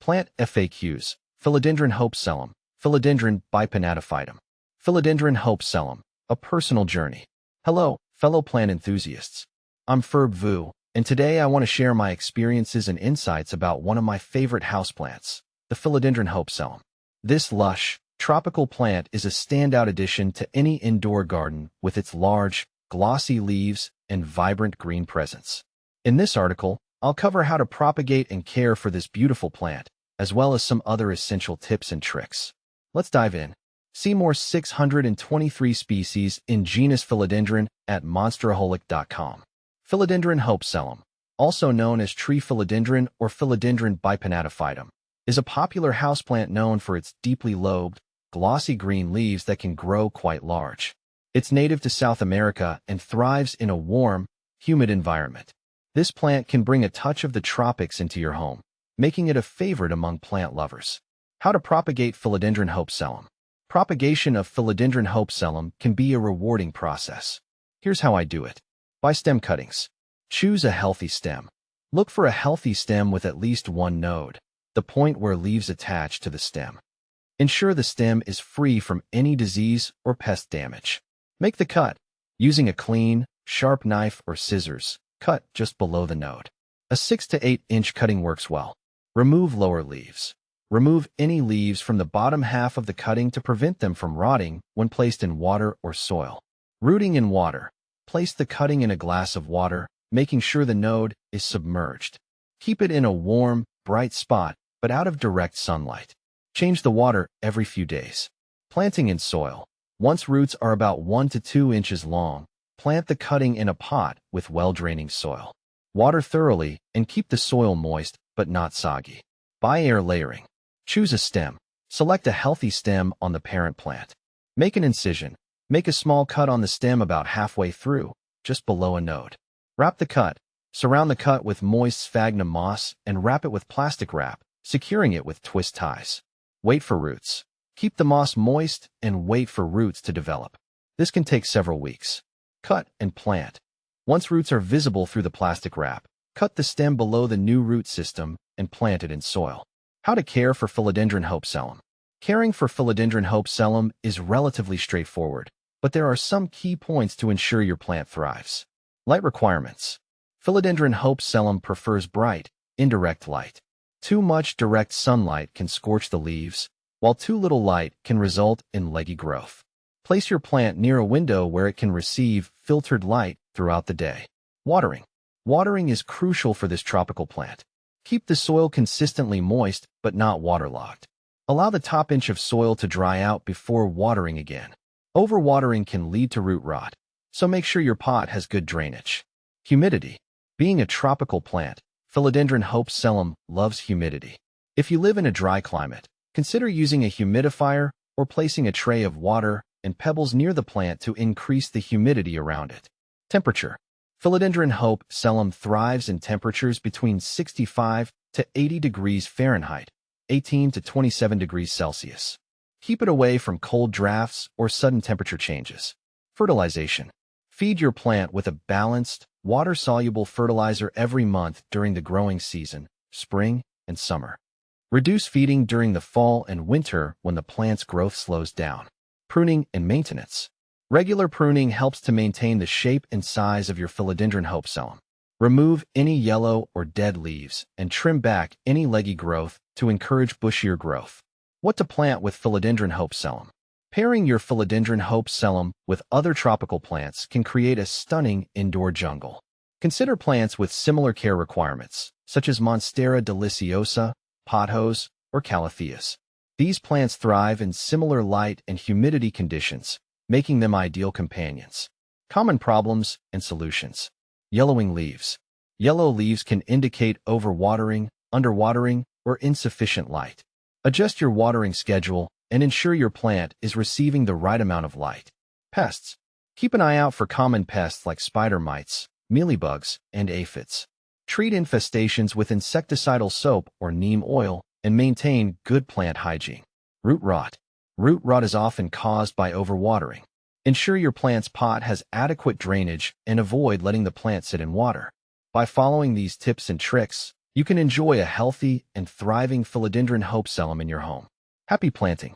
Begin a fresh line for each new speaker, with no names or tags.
Plant FAQs. Philodendron hope Selloum. Philodendron bipinatophytum. Philodendron hope Selloum. A personal journey. Hello, fellow plant enthusiasts. I'm Ferb Vu, and today I want to share my experiences and insights about one of my favorite houseplants, the Philodendron hope Selloum. This lush, tropical plant is a standout addition to any indoor garden with its large, glossy leaves and vibrant green presence. In this article, I'll cover how to propagate and care for this beautiful plant, as well as some other essential tips and tricks. Let's dive in. See more 623 species in genus Philodendron at monsteraholic.com. Philodendron hope Selloum, also known as tree philodendron or Philodendron bipinatophytum, is a popular houseplant known for its deeply lobed, glossy green leaves that can grow quite large. It's native to South America and thrives in a warm, humid environment. This plant can bring a touch of the tropics into your home, making it a favorite among plant lovers. How to propagate Philodendron hope Selloum. Propagation of Philodendron hope Selloum can be a rewarding process. Here's how I do it. By stem cuttings. Choose a healthy stem. Look for a healthy stem with at least one node, the point where leaves attach to the stem. Ensure the stem is free from any disease or pest damage. Make the cut. Using a clean, sharp knife or scissors, cut just below the node. A 6 to 8 inch cutting works well. Remove lower leaves. Remove any leaves from the bottom half of the cutting to prevent them from rotting when placed in water or soil. Rooting in water. Place the cutting in a glass of water, making sure the node is submerged. Keep it in a warm, bright spot, but out of direct sunlight. Change the water every few days. Planting in soil. Once roots are about 1 to 2 inches long, plant the cutting in a pot with well-draining soil. Water thoroughly and keep the soil moist but not soggy. Bi-air layering. Choose a stem. Select a healthy stem on the parent plant. Make an incision. Make a small cut on the stem about halfway through, just below a node. Wrap the cut. Surround the cut with moist sphagnum moss and wrap it with plastic wrap, securing it with twist ties. Wait for roots. Keep the moss moist and wait for roots to develop. This can take several weeks. Cut and plant. Once roots are visible through the plastic wrap, cut the stem below the new root system and plant it in soil. How to care for Philodendron hope Selloum. Caring for Philodendron hope Selloum is relatively straightforward, but there are some key points to ensure your plant thrives. Light requirements. Philodendron hope Selloum prefers bright, indirect light. Too much direct sunlight can scorch the leaves, while too little light can result in leggy growth. Place your plant near a window where it can receive filtered light throughout the day. Watering. Watering is crucial for this tropical plant. Keep the soil consistently moist but not waterlogged. Allow the top inch of soil to dry out before watering again. Overwatering can lead to root rot, so make sure your pot has good drainage. Humidity. Being a tropical plant, Philodendron hope Selloum loves humidity. If you live in a dry climate, consider using a humidifier or placing a tray of water and pebbles near the plant to increase the humidity around it. Temperature. Philodendron hope Selloum thrives in temperatures between 65 to 80 degrees Fahrenheit, 18 to 27 degrees Celsius. Keep it away from cold drafts or sudden temperature changes. Fertilization. Feed your plant with a balanced, water-soluble fertilizer every month during the growing season, spring and summer. Reduce feeding during the fall and winter when the plant's growth slows down. Pruning and maintenance. Regular pruning helps to maintain the shape and size of your Philodendron hope Selloum. Remove any yellow or dead leaves and trim back any leggy growth to encourage bushier growth. What to plant with Philodendron hope Selloum. Pairing your Philodendron hope Selloum with other tropical plants can create a stunning indoor jungle. Consider plants with similar care requirements, such as Monstera deliciosa, pothos, or calatheas. These plants thrive in similar light and humidity conditions, making them ideal companions. Common problems and solutions. Yellowing leaves. Yellow leaves can indicate overwatering, underwatering, or insufficient light. Adjust your watering schedule and ensure your plant is receiving the right amount of light. Pests. Keep an eye out for common pests like spider mites, mealybugs, and aphids. Treat infestations with insecticidal soap or neem oil and maintain good plant hygiene. Root rot. Root rot is often caused by overwatering. Ensure your plant's pot has adequate drainage and avoid letting the plant sit in water. By following these tips and tricks, You can enjoy a healthy and thriving Philodendron hope Selloum in your home. Happy planting!